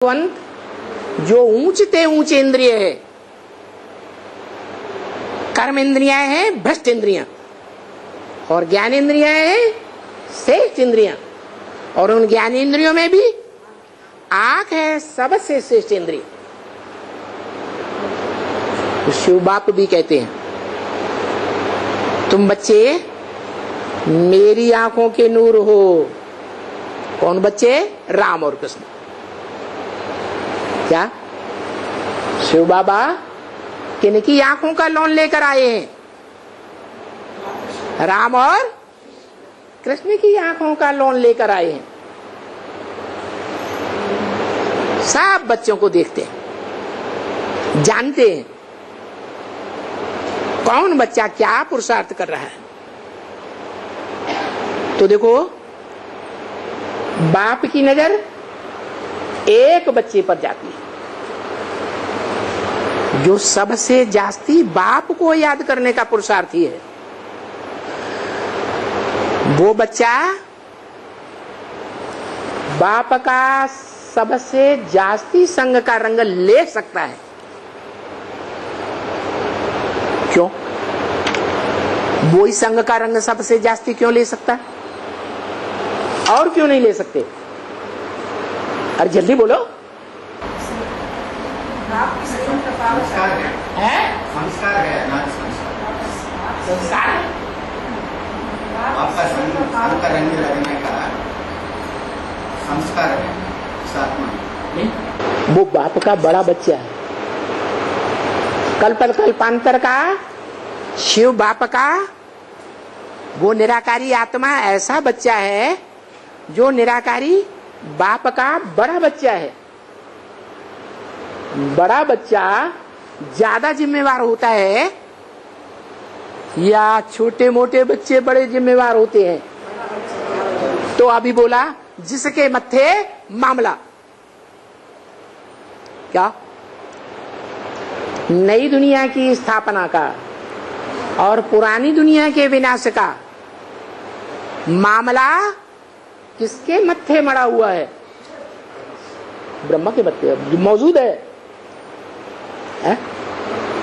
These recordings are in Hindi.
जो ऊंचते ऊंचे इंद्रिय है, कर्म इंद्रियां हैं भ्रष्ट इंद्रियां, और ज्ञान इंद्रियां हैं श्रेष्ठ इंद्रियां, और उन ज्ञान इंद्रियों में भी आंख है सबसे श्रेष्ठ इंद्रिय। तो शिव बाप भी कहते हैं, तुम बच्चे मेरी आंखों के नूर हो। कौन बच्चे? राम और कृष्ण। क्या शिव बाबा किनकी आंखों का लोन लेकर आए हैं? राम और कृष्ण की आंखों का लोन लेकर आए हैं। सब बच्चों को देखते हैं, जानते हैं कौन बच्चा क्या पुरुषार्थ कर रहा है। तो देखो, बाप की नजर एक बच्चे पर जाती है, जो सबसे जास्ती बाप को याद करने का पुरुषार्थी है। वो बच्चा बाप का सबसे जास्ती संग का रंग ले सकता है। क्यों? वो ही संग का रंग सबसे जास्ती क्यों ले सकता है? और क्यों नहीं ले सकते? अरे जल्दी बोलो। संस्कार है, संस्कार है, ना संस्कार है। आपका संग का रंग लगने का संस्कार है, साथ। वो बाप का बड़ा बच्चा है। कल्प कल्पांतर का शिव बाप का वो निराकारी आत्मा ऐसा बच्चा है जो निराकारी बाप का बड़ा बच्चा है। बड़ा बच्चा ज्यादा जिम्मेवार होता है या छोटे मोटे बच्चे बड़े जिम्मेवार होते हैं? तो अभी बोला जिसके मत्थे मामला। क्या? नई दुनिया की स्थापना का और पुरानी दुनिया के विनाश का मामला किसके मत्थे मड़ा हुआ है? ब्रह्मा के मत्थे मौजूद है।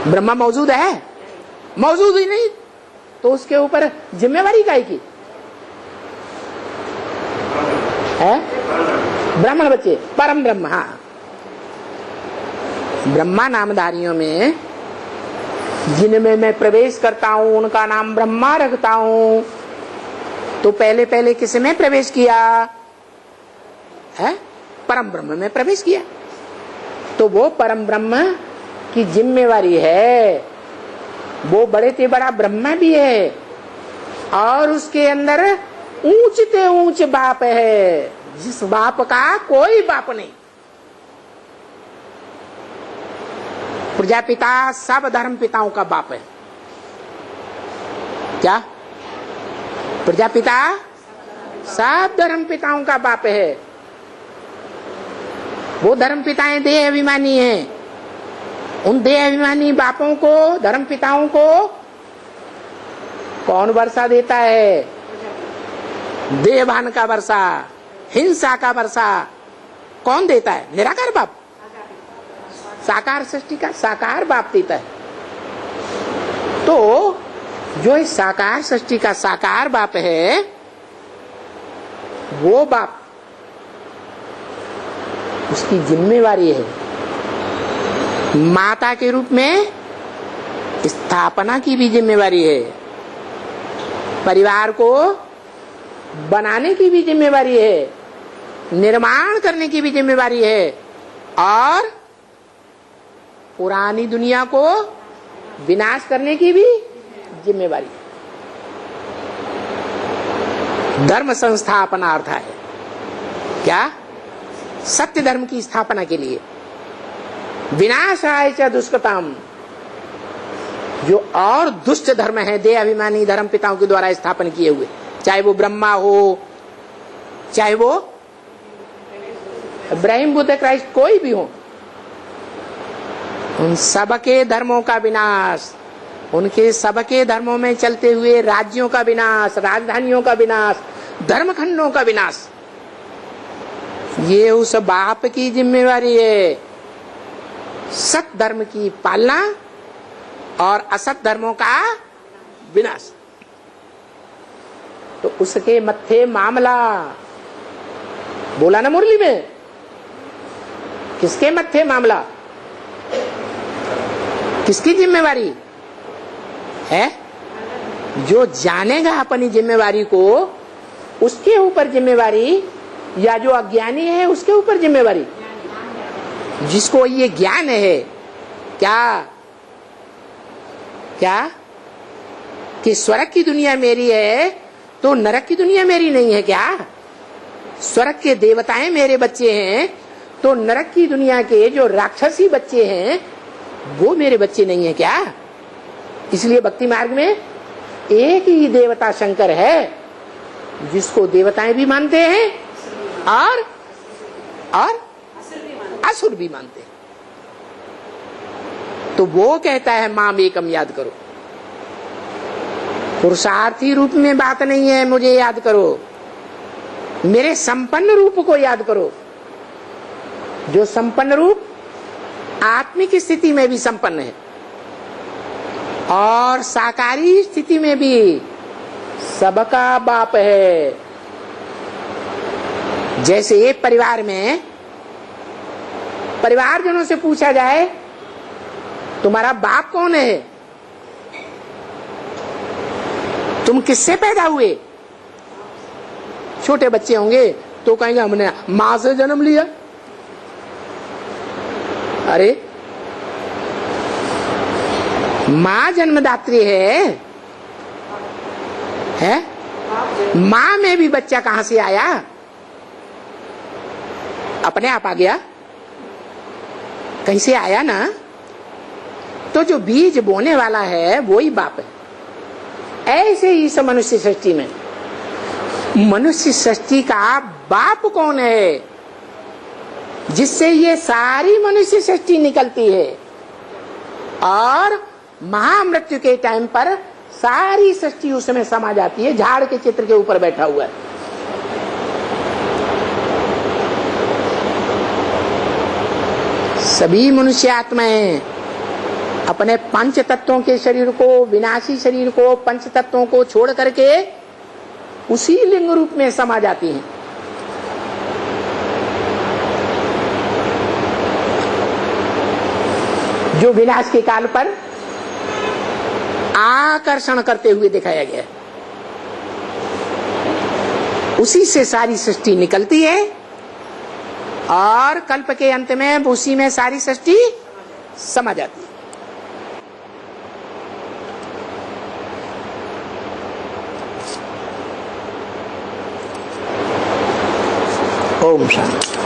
ब्रह्मा मौजूद है? मौजूद ही नहीं तो उसके ऊपर जिम्मेवारी काहे की है? ब्राह्मण बच्चे, परम ब्रह्म। हाँ, ब्रह्मा नामधारियों में जिनमें मैं प्रवेश करता हूं उनका नाम ब्रह्मा रखता हूं। तो पहले पहले किस में प्रवेश किया है? परम ब्रह्म में प्रवेश किया। तो वो परम ब्रह्म की जिम्मेवारी है। वो बड़े से बड़ा ब्रह्मा भी है और उसके अंदर ऊंचते ऊंच बाप है, जिस बाप का कोई बाप नहीं। प्रजापिता सब धर्म पिताओं का बाप है। क्या? प्रजापिता सब धर्म पिताओं का बाप है। वो धर्म पिताएं देह अभिमानी हैं। उन देह अभिमानी बापों को, धर्म पिताओं को कौन वर्षा देता है? देहभान का वर्षा, हिंसा का वर्षा कौन देता है? निराकार बाप। साकार सृष्टि का साकार बाप देता है। तो जो इस साकार सृष्टि का साकार बाप है, वो बाप, उसकी जिम्मेवारी है माता के रूप में स्थापना की भी जिम्मेवारी है, परिवार को बनाने की भी जिम्मेवारी है, निर्माण करने की भी जिम्मेवारी है, और पुरानी दुनिया को विनाश करने की भी जिम्मेवारी। धर्म संस्थापना अर्थ है क्या? सत्य धर्म की स्थापना के लिए। विनाशाय च दुष्कृतम, जो और दुष्ट धर्म है देह अभिमानी धर्म पिताओं के द्वारा स्थापन किए हुए, चाहे वो ब्रह्मा हो, चाहे वो इब्राहिम बुद्ध क्राइस्ट कोई भी हो, उन सबके धर्मों का विनाश, उनके सबके धर्मों में चलते हुए राज्यों का विनाश, राजधानियों का विनाश, धर्मखंडों का विनाश, ये उस बाप की जिम्मेवारी है, सत धर्म की पालना और असत धर्मों का विनाश। तो उसके मत्थे मामला, बोला ना मुरली में, किसके मत्थे मामला, किसकी जिम्मेवारी है? जो जानेगा अपनी जिम्मेवारी को उसके ऊपर जिम्मेवारी, या जो अज्ञानी है उसके ऊपर जिम्मेवारी? जिसको ये ज्ञान है क्या क्या कि स्वर्ग की दुनिया मेरी है तो नरक की दुनिया मेरी नहीं है क्या? स्वर्ग के देवताएं मेरे बच्चे हैं तो नरक की दुनिया के जो राक्षसी बच्चे हैं वो मेरे बच्चे नहीं है क्या? इसलिए भक्ति मार्ग में एक ही देवता शंकर है जिसको देवताएं भी मानते हैं और असुर भी मानते हैं। तो वो कहता है माम एकम याद करो। पुरुषार्थी रूप में बात नहीं है मुझे याद करो, मेरे संपन्न रूप को याद करो, जो संपन्न रूप आत्मिक स्थिति में भी संपन्न है और साकारी स्थिति में भी सबका बाप है। जैसे एक परिवार में परिवारजनों से पूछा जाए तुम्हारा बाप कौन है, तुम किससे पैदा हुए? छोटे बच्चे होंगे तो कहेंगे हमने मां से जन्म लिया। अरे मां जन्मदात्री है? मां में भी बच्चा कहां से आया? अपने आप आ गया? कहीं से आया ना? तो जो बीज बोने वाला है वो ही बाप है। ऐसे ही इस मनुष्य सृष्टि में, मनुष्य सृष्टि का बाप कौन है जिससे ये सारी मनुष्य सृष्टि निकलती है और महामृत्यु के टाइम पर सारी सृष्टि उसमें समा जाती है। झाड़ के चित्र के ऊपर बैठा हुआ है। सभी मनुष्य आत्माएं अपने पंच तत्वों के शरीर को, विनाशी शरीर को, पंच तत्वों को छोड़ करके उसी लिंग रूप में समा जाती हैं। जो विनाश के काल पर आकर्षण करते हुए दिखाया गया है, उसी से सारी सृष्टि निकलती है और कल्प के अंत में उसी में सारी सृष्टि समा जाती है। ओम शांति।